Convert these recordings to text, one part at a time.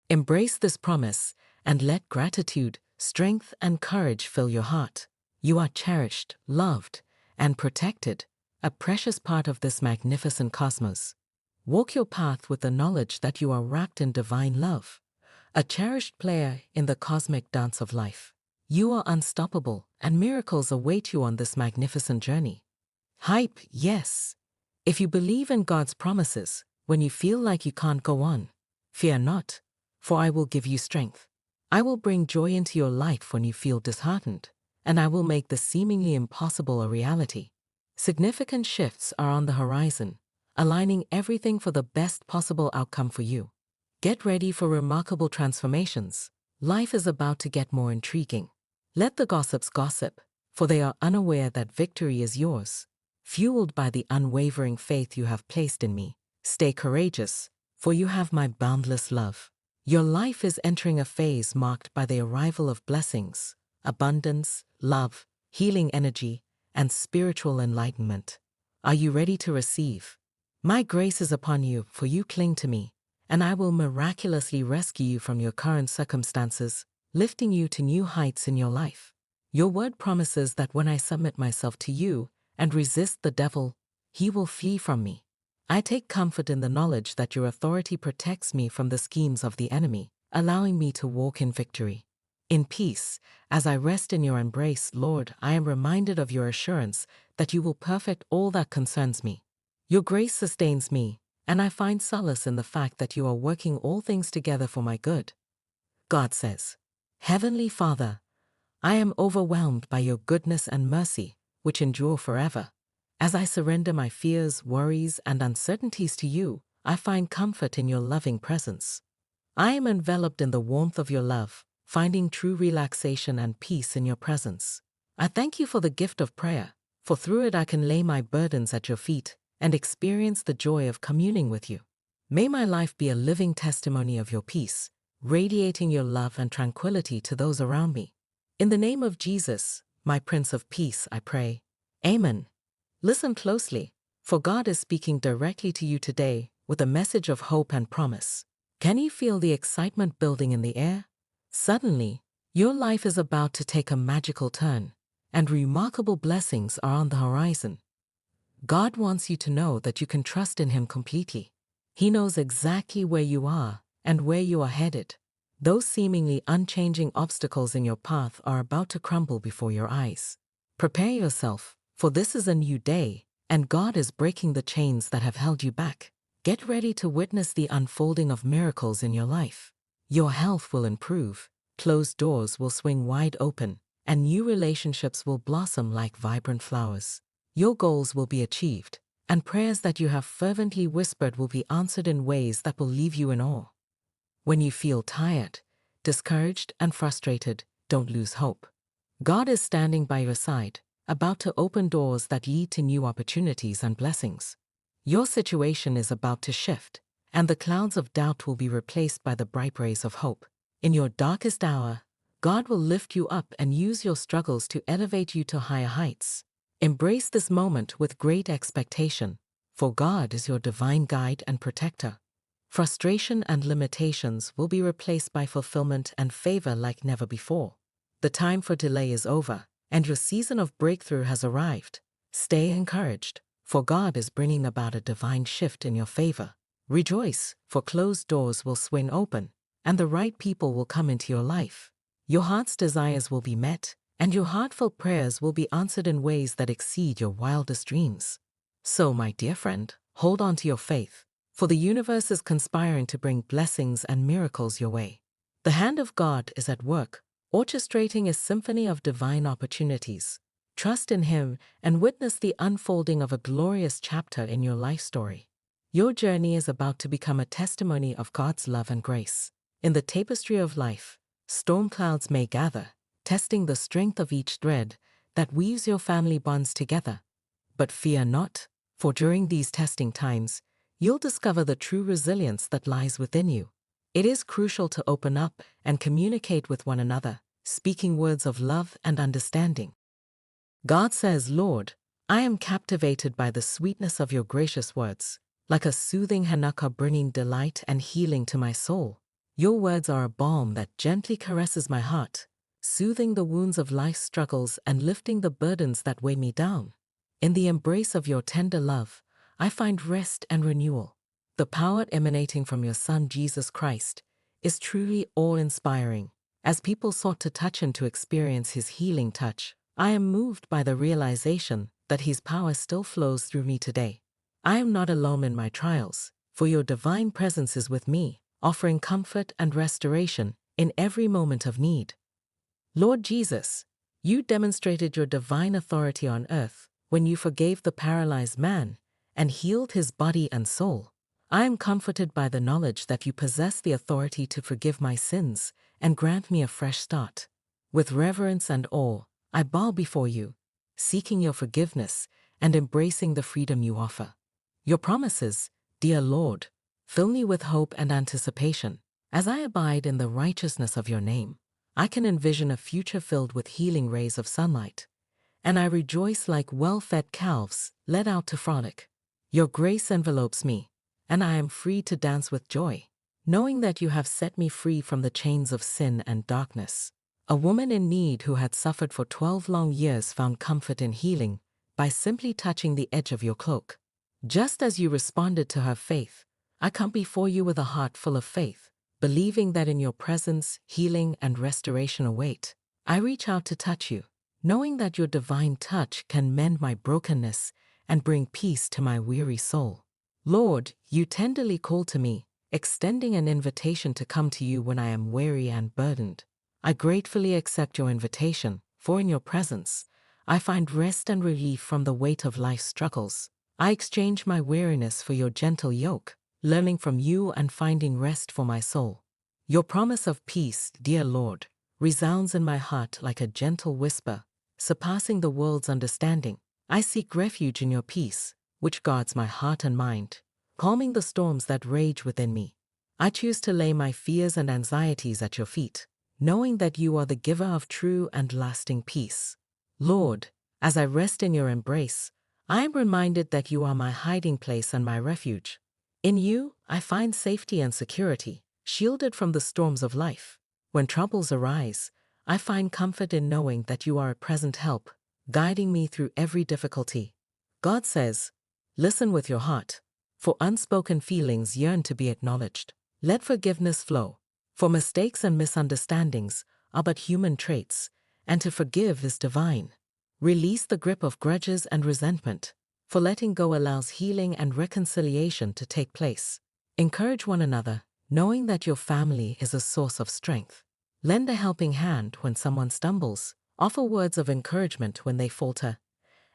Embrace this promise and let gratitude, strength, and courage fill your heart. You are cherished, loved, and protected, a precious part of this magnificent cosmos. Walk your path with the knowledge that you are wrapped in divine love, a cherished player in the cosmic dance of life. You are unstoppable, and miracles await you on this magnificent journey. Hype, yes. If you believe in God's promises, when you feel like you can't go on, fear not, for I will give you strength. I will bring joy into your life when you feel disheartened, and I will make the seemingly impossible a reality. Significant shifts are on the horizon, aligning everything for the best possible outcome for you. Get ready for remarkable transformations. Life is about to get more intriguing. Let the gossips gossip, for they are unaware that victory is yours. Fueled by the unwavering faith you have placed in me, stay courageous, for you have my boundless love. Your life is entering a phase marked by the arrival of blessings, abundance, love, healing energy, and spiritual enlightenment. Are you ready to receive? My grace is upon you, for you cling to me, and I will miraculously rescue you from your current circumstances, lifting you to new heights in your life. Your word promises that when I submit myself to you and resist the devil, he will flee from me. I take comfort in the knowledge that your authority protects me from the schemes of the enemy, allowing me to walk in victory. In peace, as I rest in your embrace, Lord, I am reminded of your assurance that you will perfect all that concerns me. Your grace sustains me, and I find solace in the fact that you are working all things together for my good. God says, Heavenly Father, I am overwhelmed by your goodness and mercy, which endure forever. As I surrender my fears, worries, and uncertainties to you, I find comfort in your loving presence. I am enveloped in the warmth of your love, finding true relaxation and peace in your presence. I thank you for the gift of prayer, for through it I can lay my burdens at your feet and experience the joy of communing with you. May my life be a living testimony of your peace, radiating your love and tranquility to those around me. In the name of Jesus, my Prince of Peace, I pray. Amen. Listen closely, for God is speaking directly to you today with a message of hope and promise. Can you feel the excitement building in the air? Suddenly, your life is about to take a magical turn, and remarkable blessings are on the horizon. God wants you to know that you can trust in Him completely. He knows exactly where you are and where you are headed. Those seemingly unchanging obstacles in your path are about to crumble before your eyes. Prepare yourself, for this is a new day, and God is breaking the chains that have held you back. Get ready to witness the unfolding of miracles in your life. Your health will improve, closed doors will swing wide open, and new relationships will blossom like vibrant flowers. Your goals will be achieved, and prayers that you have fervently whispered will be answered in ways that will leave you in awe. When you feel tired, discouraged, and frustrated, don't lose hope. God is standing by your side, about to open doors that lead to new opportunities and blessings. Your situation is about to shift, and the clouds of doubt will be replaced by the bright rays of hope. In your darkest hour, God will lift you up and use your struggles to elevate you to higher heights. Embrace this moment with great expectation, for God is your divine guide and protector. Frustration and limitations will be replaced by fulfillment and favor like never before. The time for delay is over, and your season of breakthrough has arrived. Stay encouraged, for God is bringing about a divine shift in your favor. Rejoice, for closed doors will swing open, and the right people will come into your life. Your heart's desires will be met, and your heartfelt prayers will be answered in ways that exceed your wildest dreams. So, my dear friend, hold on to your faith, for the universe is conspiring to bring blessings and miracles your way. The hand of God is at work, orchestrating a symphony of divine opportunities. Trust in Him and witness the unfolding of a glorious chapter in your life story. Your journey is about to become a testimony of God's love and grace. In the tapestry of life, storm clouds may gather, testing the strength of each thread that weaves your family bonds together. But fear not, for during these testing times, you'll discover the true resilience that lies within you. It is crucial to open up and communicate with one another, speaking words of love and understanding. God says, Lord, I am captivated by the sweetness of your gracious words, like a soothing Hanukkah bringing delight and healing to my soul. Your words are a balm that gently caresses my heart, soothing the wounds of life's struggles and lifting the burdens that weigh me down. In the embrace of your tender love, I find rest and renewal. The power emanating from your Son, Jesus Christ, is truly awe-inspiring. As people sought to touch him to experience his healing touch, I am moved by the realization that his power still flows through me today. I am not alone in my trials, for your divine presence is with me, offering comfort and restoration in every moment of need. Lord Jesus, you demonstrated your divine authority on earth when you forgave the paralyzed man and healed his body and soul. I am comforted by the knowledge that you possess the authority to forgive my sins and grant me a fresh start. With reverence and awe, I bow before you, seeking your forgiveness and embracing the freedom you offer. Your promises, dear Lord, fill me with hope and anticipation. As I abide in the righteousness of your name, I can envision a future filled with healing rays of sunlight, and I rejoice like well-fed calves led out to frolic. Your grace envelopes me, and I am free to dance with joy, knowing that you have set me free from the chains of sin and darkness. A woman in need who had suffered for 12 long years found comfort in healing by simply touching the edge of your cloak. Just as you responded to her faith, I come before you with a heart full of faith, believing that in your presence, healing and restoration await. I reach out to touch you, knowing that your divine touch can mend my brokenness and bring peace to my weary soul. Lord, you tenderly call to me, extending an invitation to come to you when I am weary and burdened. I gratefully accept your invitation, for in your presence, I find rest and relief from the weight of life's struggles. I exchange my weariness for your gentle yoke, learning from you and finding rest for my soul. Your promise of peace, dear Lord, resounds in my heart like a gentle whisper, surpassing the world's understanding. I seek refuge in your peace, which guards my heart and mind, calming the storms that rage within me. I choose to lay my fears and anxieties at your feet, knowing that you are the giver of true and lasting peace. Lord, as I rest in your embrace, I am reminded that you are my hiding place and my refuge. In you, I find safety and security, shielded from the storms of life. When troubles arise, I find comfort in knowing that you are a present help, guiding me through every difficulty. God says, listen with your heart, for unspoken feelings yearn to be acknowledged. Let forgiveness flow, for mistakes and misunderstandings are but human traits, and to forgive is divine. Release the grip of grudges and resentment, for letting go allows healing and reconciliation to take place. Encourage one another, knowing that your family is a source of strength. Lend a helping hand when someone stumbles, offer words of encouragement when they falter,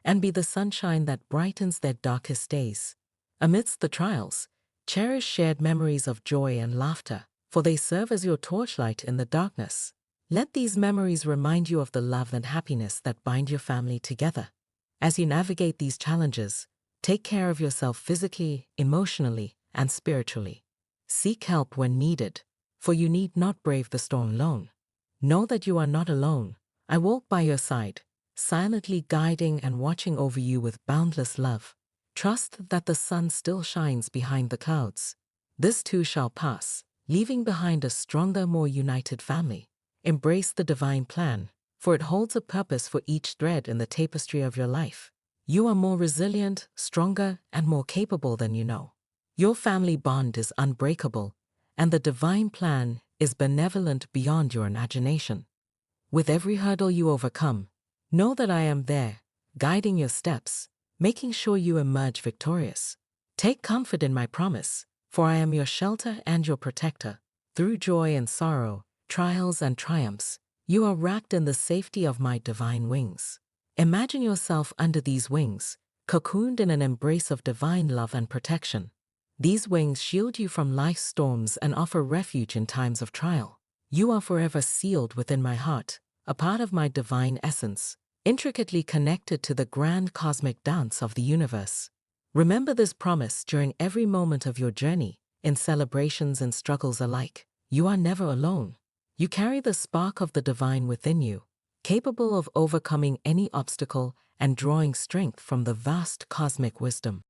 and be the sunshine that brightens their darkest days. Amidst the trials, cherish shared memories of joy and laughter, for they serve as your torchlight in the darkness. Let these memories remind you of the love and happiness that bind your family together. As you navigate these challenges, take care of yourself physically, emotionally, and spiritually. Seek help when needed, for you need not brave the storm alone. Know that you are not alone. I walk by your side, silently guiding and watching over you with boundless love. Trust that the sun still shines behind the clouds. This too shall pass, leaving behind a stronger, more united family. Embrace the divine plan, for it holds a purpose for each thread in the tapestry of your life. You are more resilient, stronger, and more capable than you know. Your family bond is unbreakable, and the divine plan is benevolent beyond your imagination. With every hurdle you overcome, know that I am there, guiding your steps, making sure you emerge victorious. Take comfort in my promise, for I am your shelter and your protector. Through joy and sorrow, trials and triumphs, you are wrapped in the safety of my divine wings. Imagine yourself under these wings, cocooned in an embrace of divine love and protection. These wings shield you from life's storms and offer refuge in times of trial. You are forever sealed within my heart, a part of my divine essence, intricately connected to the grand cosmic dance of the universe. Remember this promise during every moment of your journey, in celebrations and struggles alike. You are never alone. You carry the spark of the divine within you, capable of overcoming any obstacle and drawing strength from the vast cosmic wisdom.